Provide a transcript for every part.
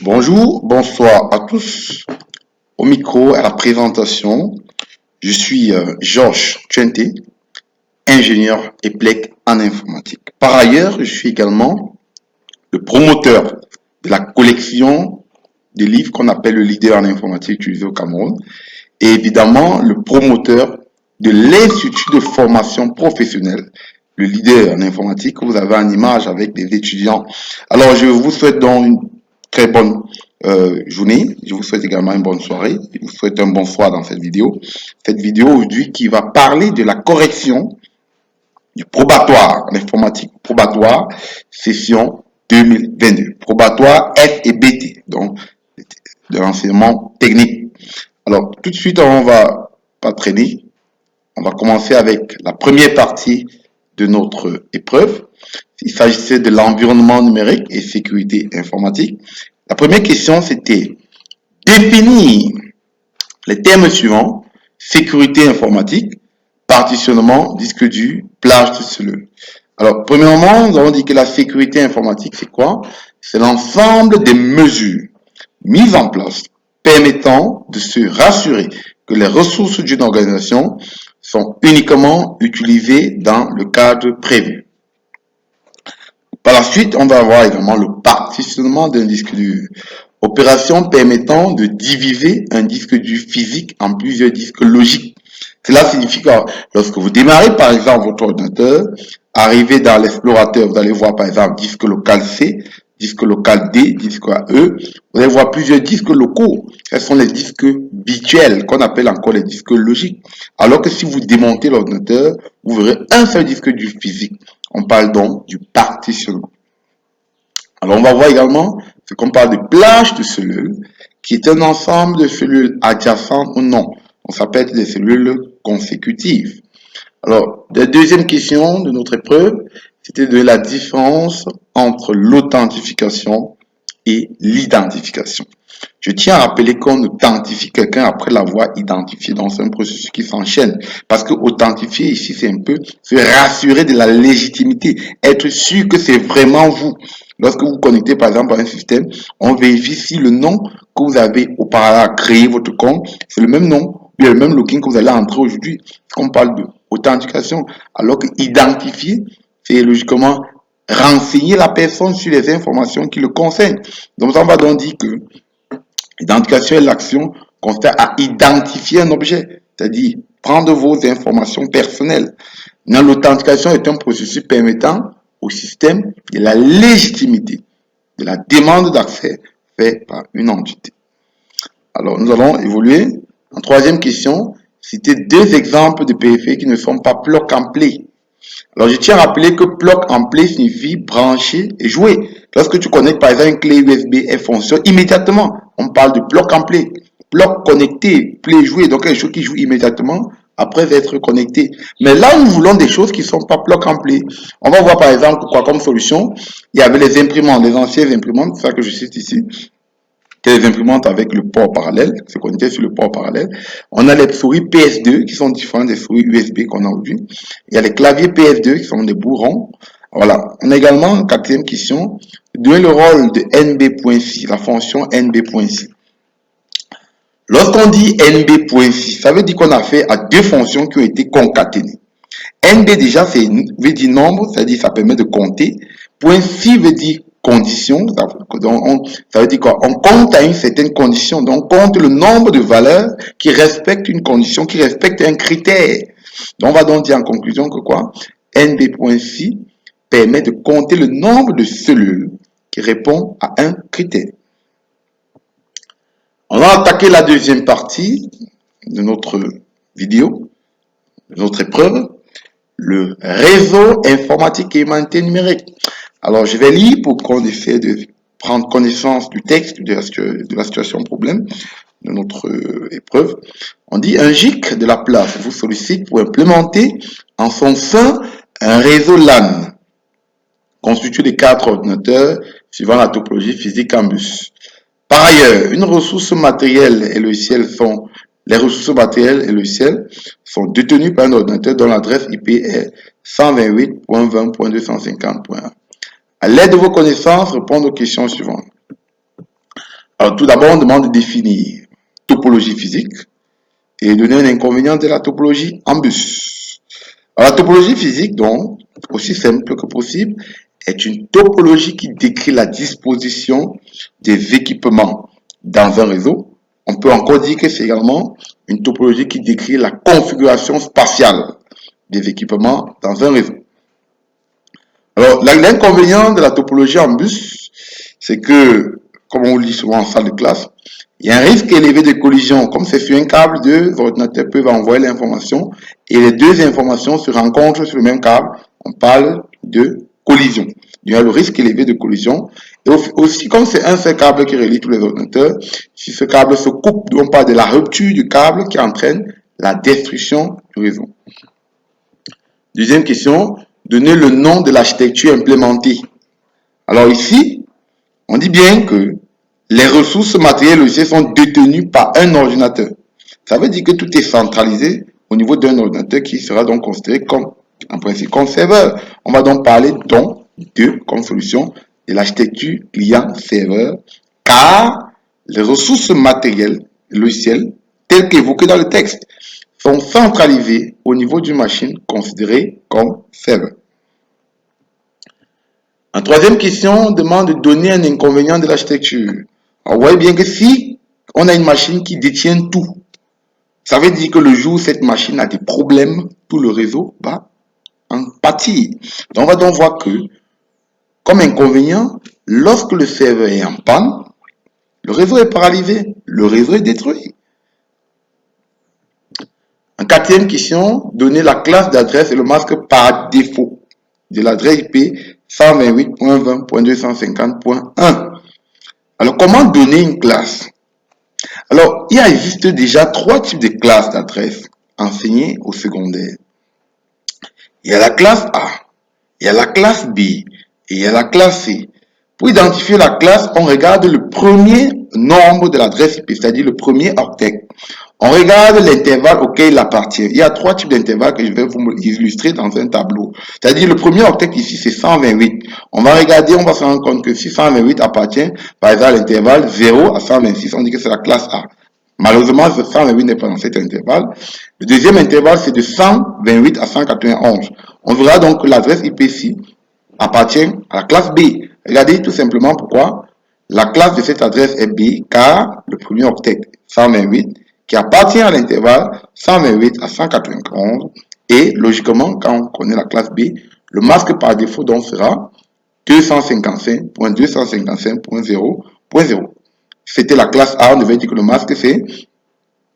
Bonjour, bonsoir à tous. Au micro, à la présentation, je suis Georges Tchente, ingénieur EPLEC en informatique. Par ailleurs, je suis également le promoteur de la collection des livres qu'on appelle le leader en informatique utilisé au Cameroun et évidemment le promoteur de l'Institut de formation professionnelle, le leader en informatique que vous avez en image avec des étudiants. Alors, je vous souhaite donc une très bonne journée. Je vous souhaite également une bonne soirée. Je vous souhaite un bon soir dans cette vidéo. Cette vidéo aujourd'hui qui va parler de la correction du probatoire, l'informatique probatoire, session 2022. Probatoire F et BT, donc de l'enseignement technique. Alors, tout de suite, on va pas traîner. On va commencer avec la première partie de notre épreuve. Il s'agissait de l'environnement numérique et sécurité informatique. La première question, c'était définir les termes suivants: sécurité informatique, partitionnement, disque dur, plage de cellules. Alors, premièrement, nous avons dit que la sécurité informatique, c'est quoi? C'est l'ensemble des mesures mises en place permettant de se rassurer que les ressources d'une organisation sont uniquement utilisées dans le cadre prévu. Par la suite, on va avoir également le partitionnement d'un disque dur. Opération permettant de diviser un disque dur physique en plusieurs disques logiques. Cela signifie que lorsque vous démarrez par exemple votre ordinateur, arrivez dans l'explorateur, vous allez voir par exemple disque local C, disque local D, disque E. Vous allez voir plusieurs disques locaux. Ce sont les disques virtuels qu'on appelle encore les disques logiques. Alors que si vous démontez l'ordinateur, vous verrez un seul disque dur physique. On parle donc du partitionnement. Alors on va voir également ce qu'on parle de plage de cellules, qui est un ensemble de cellules adjacentes ou non. On s'appelle des cellules consécutives. Alors, la deuxième question de notre épreuve, c'était de la différence entre l'authentification et l'identification. Je tiens à rappeler qu'on authentifie quelqu'un après l'avoir identifié. Donc, c'est un processus qui s'enchaîne. Parce que authentifier ici, c'est un peu se rassurer de la légitimité, être sûr que c'est vraiment vous. Lorsque vous connectez par exemple à un système, on vérifie si le nom que vous avez auparavant créé votre compte, c'est le même nom, ou le même login que vous allez entrer aujourd'hui. On parle de authentification, alors que identifier, c'est logiquement renseigner la personne sur les informations qui le concernent. Donc, ça, on va donc dire que l'identification est l'action consiste à identifier un objet, c'est-à-dire prendre vos informations personnelles. L'authentification est un processus permettant au système de la légitimité de la demande d'accès faite par une entité. Alors, nous allons évoluer. En troisième question, citer deux exemples de périphériques qui ne sont pas plug and play. Alors, je tiens à rappeler que plug and play signifie brancher et jouer. Lorsque tu connectes par exemple une clé USB, elle fonctionne immédiatement. On parle de plug and play. Plug connecté, play jouer, donc quelque chose qui joue immédiatement après être connecté. Mais là, nous voulons des choses qui ne sont pas plug and play. On va voir par exemple quoi comme solution. Il y avait les imprimantes, les anciennes imprimantes, c'est ça que je cite ici. Les imprimantes avec le port parallèle, se connecter sur le port parallèle. On a les souris PS2 qui sont différentes des souris USB qu'on a aujourd'hui. Il y a les claviers PS2 qui sont des bourrons. Voilà. On a également, quatrième question, donner le rôle de nb.c, la fonction nb.c. Lorsqu'on dit nb.c, ça veut dire qu'on a fait à deux fonctions qui ont été concaténées. NB déjà, veut dire nombre, c'est-à-dire ça permet de compter. Point C veut dire condition, ça veut dire quoi? On compte à une certaine condition, donc on compte le nombre de valeurs qui respectent une condition, qui respectent un critère. Donc on va donc dire en conclusion que quoi? NB.C permet de compter le nombre de cellules qui répondent à un critère. On va attaquer la deuxième partie de notre vidéo, de notre épreuve. Le réseau informatique et humanité numérique. Alors, je vais lire pour qu'on essaie de prendre connaissance du texte, de la situation problème de notre épreuve. On dit un GIC de la place vous sollicite pour implémenter en son sein un réseau LAN constitué de 4 ordinateurs suivant la topologie physique en bus. Par ailleurs, les ressources matérielles et logicielles sont détenues par un ordinateur dont l'adresse IP est 128.20.250.1. À l'aide de vos connaissances, répondez aux questions suivantes. Alors, tout d'abord, on demande de définir topologie physique et donner un inconvénient de la topologie en bus. Alors, la topologie physique, donc, aussi simple que possible, est une topologie qui décrit la disposition des équipements dans un réseau. On peut encore dire que c'est également une topologie qui décrit la configuration spatiale des équipements dans un réseau. Alors, l'inconvénient de la topologie en bus, c'est que, comme on le dit souvent en salle de classe, il y a un risque élevé de collision. Comme c'est sur un câble, deux ordinateurs peuvent envoyer l'information et les deux informations se rencontrent sur le même câble. On parle de collision. Il y a le risque élevé de collision. Et aussi, comme c'est un seul câble qui relie tous les ordinateurs, si ce câble se coupe, on parle de la rupture du câble qui entraîne la destruction du réseau. Deuxième question, donner le nom de l'architecture implémentée. Alors ici, on dit bien que les ressources matérielles logicielles sont détenues par un ordinateur. Ça veut dire que tout est centralisé au niveau d'un ordinateur qui sera donc considéré comme, en principe, comme serveur. On va donc parler comme solution de l'architecture client-serveur, car les ressources matérielles logicielles, telles qu'évoquées dans le texte, sont centralisées au niveau d'une machine considérée comme serveur. En troisième question, on demande de donner un inconvénient de l'architecture. On voit bien que si on a une machine qui détient tout, ça veut dire que le jour où cette machine a des problèmes, tout le réseau va en pâtir. Donc on va donc voir que, comme inconvénient, lorsque le serveur est en panne, le réseau est paralysé, le réseau est détruit. En quatrième question, donner la classe d'adresse et le masque par défaut de l'adresse IP 128.20.250.1. Alors, comment donner une classe? Alors, il existe déjà trois types de classes d'adresse enseignées au secondaire. Il y a la classe A, il y a la classe B et il y a la classe C. Pour identifier la classe, on regarde le premier nombre de l'adresse IP, c'est-à-dire le premier octet. On regarde l'intervalle auquel il appartient. Il y a trois types d'intervalles que je vais vous illustrer dans un tableau. C'est-à-dire le premier octet ici, c'est 128. On va regarder, on va se rendre compte que si 128 appartient, par exemple, à l'intervalle 0 à 126, on dit que c'est la classe A. Malheureusement, 128 n'est pas dans cet intervalle. Le deuxième intervalle, c'est de 128 à 191. On verra donc que l'adresse IP ici appartient à la classe B. Regardez tout simplement pourquoi la classe de cette adresse est B, car le premier octet, 128, qui appartient à l'intervalle 128 à 191, et logiquement, quand on connaît la classe B, le masque par défaut donc sera 255.255.0.0. C'était la classe A, on devait dire que le masque c'est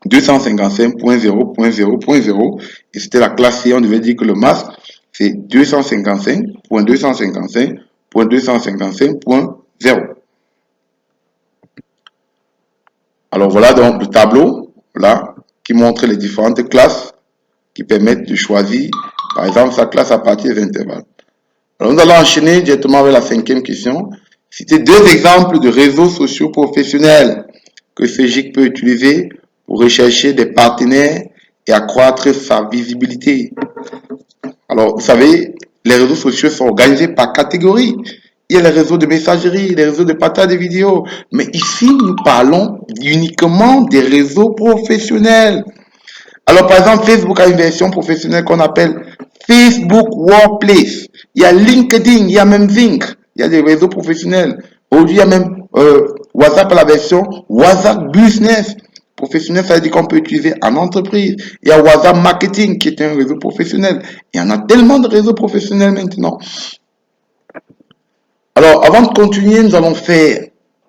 255.0.0.0, et c'était la classe C, on devait dire que le masque c'est 255.255.255.0. Alors voilà donc le tableau là qui montre les différentes classes qui permettent de choisir par exemple sa classe à partir des intervalles. Alors nous allons enchaîner directement avec la cinquième question. Citer deux exemples de réseaux sociaux professionnels que FEGIC peut utiliser pour rechercher des partenaires et accroître sa visibilité. Alors, vous savez, les réseaux sociaux sont organisés par catégorie. Il y a les réseaux de messagerie, les réseaux de partage de vidéos. Mais ici, nous parlons uniquement des réseaux professionnels. Alors, par exemple, Facebook a une version professionnelle qu'on appelle Facebook Workplace. Il y a LinkedIn, il y a même Zinc. Il y a des réseaux professionnels. Aujourd'hui, il y a même WhatsApp, la version WhatsApp Business. Professionnel, ça veut dire qu'on peut utiliser en entreprise. Il y a WhatsApp Marketing qui est un réseau professionnel. Il y en a tellement de réseaux professionnels maintenant. Alors, avant de continuer, nous allons faire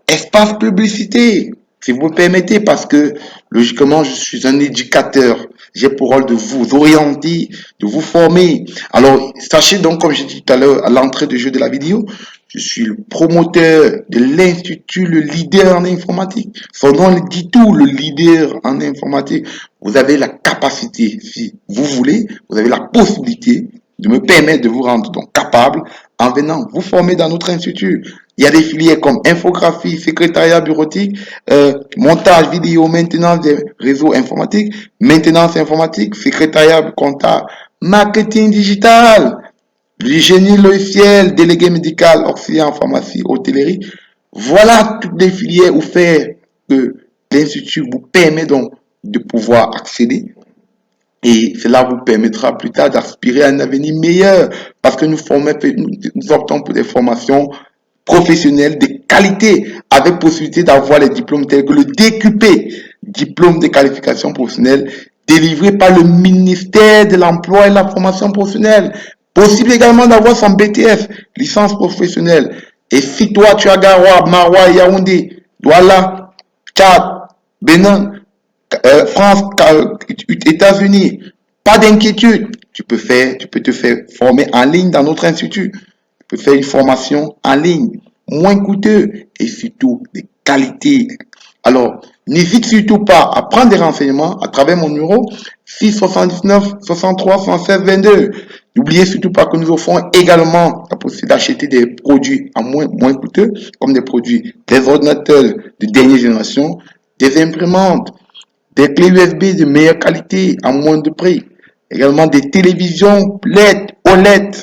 espace publicité, si vous me permettez, parce que logiquement, je suis un éducateur. J'ai pour rôle de vous orienter, de vous former. Alors, sachez donc, comme j'ai dit tout à l'heure à l'entrée du jeu de la vidéo, je suis le promoteur de l'Institut, le leader en informatique. Son nom le dit tout, le leader en informatique. Vous avez la capacité, si vous voulez, vous avez la possibilité de me permettre de vous rendre donc capable en venant vous former dans notre institut. Il y a des filières comme infographie, secrétariat bureautique, montage vidéo, maintenance des réseaux informatiques, maintenance informatique, secrétariat comptable, marketing digital, génie logiciel, délégué médical, auxiliaire en pharmacie, hôtellerie, Voilà toutes les filières offertes que l'Institut vous permet donc de pouvoir accéder. Et cela vous permettra plus tard d'aspirer à un avenir meilleur parce que nous optons pour des formations professionnelles de qualité avec possibilité d'avoir les diplômes tels que le DQP, diplôme de qualification professionnelle délivré par le ministère de l'Emploi et de la formation professionnelle. Possible également d'avoir son BTF, licence professionnelle. Et si toi tu as Garoua, Maroua, Yaoundé, Douala, Tchad, Bénin, France, États-Unis, pas d'inquiétude. Tu peux te faire former en ligne dans notre institut. Tu peux faire une formation en ligne, moins coûteux et surtout de qualité. Alors, n'hésite surtout pas à prendre des renseignements à travers mon numéro 679 63 116 22. N'oubliez surtout pas que nous offrons également la possibilité d'acheter des produits à moins coûteux, comme des produits, des ordinateurs de dernière génération, des imprimantes, des clés USB de meilleure qualité à moins de prix, également des télévisions LED, OLED,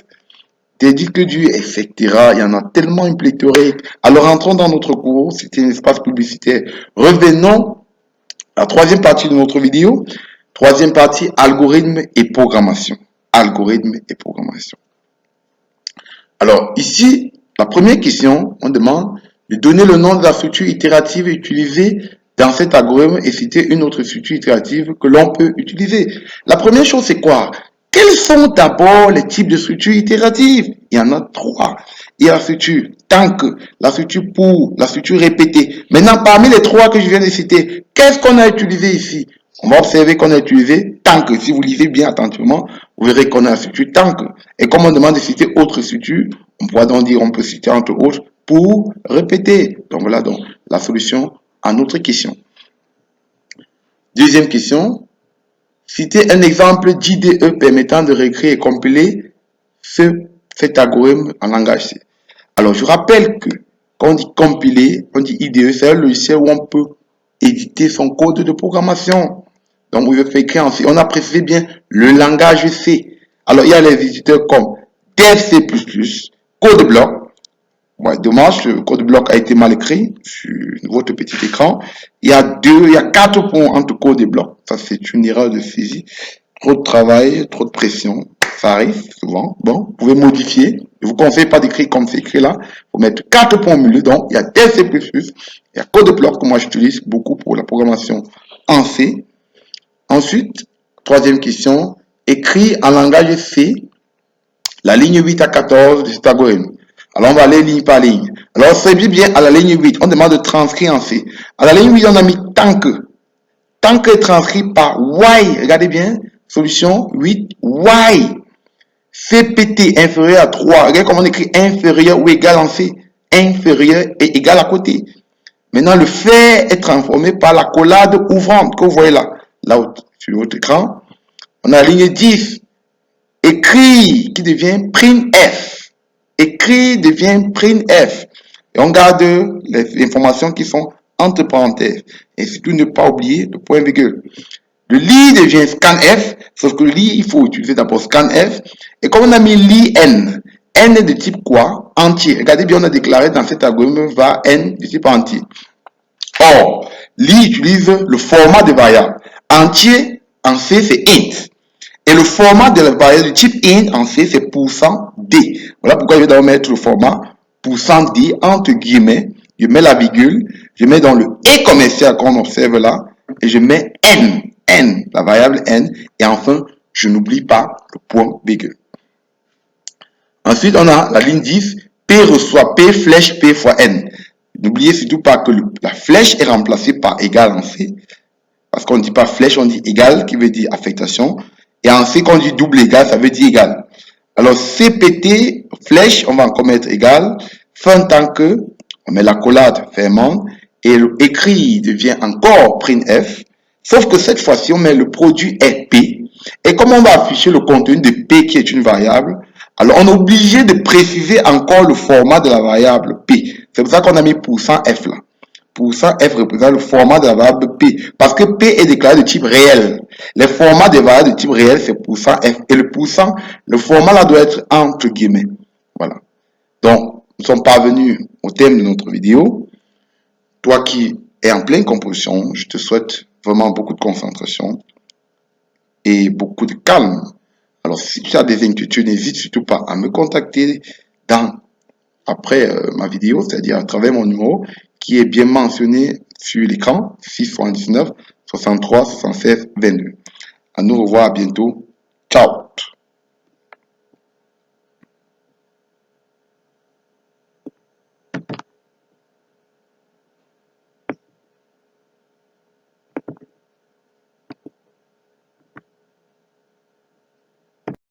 des disques durs, etc. Il y en a tellement une pléthorique. Alors entrons dans notre cours, c'était un espace publicitaire. Revenons à la troisième partie de notre vidéo. Troisième partie, algorithme et programmation. Algorithme et programmation. Alors ici, la première question, on demande de donner le nom de la structure itérative utilisée dans cet algorithme et citer une autre structure itérative que l'on peut utiliser. La première chose, c'est quoi? Quels sont d'abord les types de structures itératives? Il y en a trois. Il y a la structure tant que, la structure pour, la structure répétée. Maintenant, parmi les trois que je viens de citer, qu'est-ce qu'on a utilisé ici? On va observer qu'on a utilisé tant que. Si vous lisez bien attentivement, vous verrez qu'on a la structure tant que. Et comme on demande de citer autre structure, on pourra donc dire, on peut citer entre autres pour répéter. Donc voilà donc la solution à notre question. Deuxième question. Citer un exemple d'IDE permettant de réécrire et compiler cet algorithme en langage C. Alors, je rappelle que quand on dit compiler, on dit IDE, c'est un logiciel où on peut éditer son code de programmation. Donc, vous pouvez écrire en C. On a précisé bien le langage C. Alors, il y a les éditeurs comme DevC++, CodeBlock. Ouais, dommage, le code bloc a été mal écrit sur votre petit écran. Il y a 4 points entre code et bloc. Ça, c'est une erreur de saisie. Trop de travail, trop de pression. Ça arrive souvent. Bon, vous pouvez modifier. Je vous conseille pas d'écrire comme c'est écrit là. Il faut mettre 4 points au milieu. Donc, il y a DevC++, il y a code bloc que moi j'utilise beaucoup pour la programmation en C. Ensuite, troisième question. Écrit en langage C, la ligne 8 à 14 de cet algorithme. Alors, on va aller ligne par ligne. Alors, c'est bien à la ligne 8. On demande de transcrire en C. À la ligne 8, on a mis tant que. Tant que est transcrit par Y. Regardez bien. Solution 8. Y. CPT inférieur à 3. Regardez comment on écrit inférieur ou égal en C. Inférieur et égal à côté. Maintenant, le fait est transformé par la collade ouvrante que vous voyez là. Là, sur votre écran. On a la ligne 10. Écrit qui devient printf. Écrit devient printf. Et on garde les informations qui sont entre parenthèses. Et surtout ne pas oublier le point virgule. Le lit devient scanf, sauf que le lit, il faut utiliser d'abord scanf. Et comme on a mis lit n, n est de type quoi? Entier. Regardez bien, on a déclaré dans cet algorithme va n de type entier. Or, lit utilise le format de variable. Entier, en C, c'est int. Et le format de la variable de type int en C, c'est %d. Voilà pourquoi je vais d'abord mettre le format %d entre guillemets. Je mets la virgule, je mets dans le et commercial qu'on observe là, et je mets n, la variable n, et enfin, je n'oublie pas le point virgule. Ensuite, on a la ligne 10, P reçoit P flèche P fois n. N'oubliez surtout pas que la flèche est remplacée par égal en C, parce qu'on ne dit pas flèche, on dit égal, qui veut dire affectation. Et en C, quand on dit double égal, ça veut dire égal. Alors, CPT, flèche, on va encore mettre égal. Fin tant que, on met la collade fermante. Et l'écrit devient encore printf. Sauf que cette fois-ci, on met le produit est P. Et comme on va afficher le contenu de P qui est une variable, alors on est obligé de préciser encore le format de la variable P. C'est pour ça qu'on a mis %f là. %f représente le format de la variable P. Parce que P est déclaré de type réel. Les formats des variables de type réel, c'est %f. Et le format là doit être entre guillemets. Voilà. Donc, nous sommes parvenus au thème de notre vidéo. Toi qui es en pleine composition, je te souhaite vraiment beaucoup de concentration et beaucoup de calme. Alors, si tu as des inquiétudes, n'hésite surtout pas à me contacter après ma vidéo, c'est-à-dire à travers mon numéro qui est bien mentionné sur l'écran, 619 63 76 22. À nous revoir bientôt. Ciao.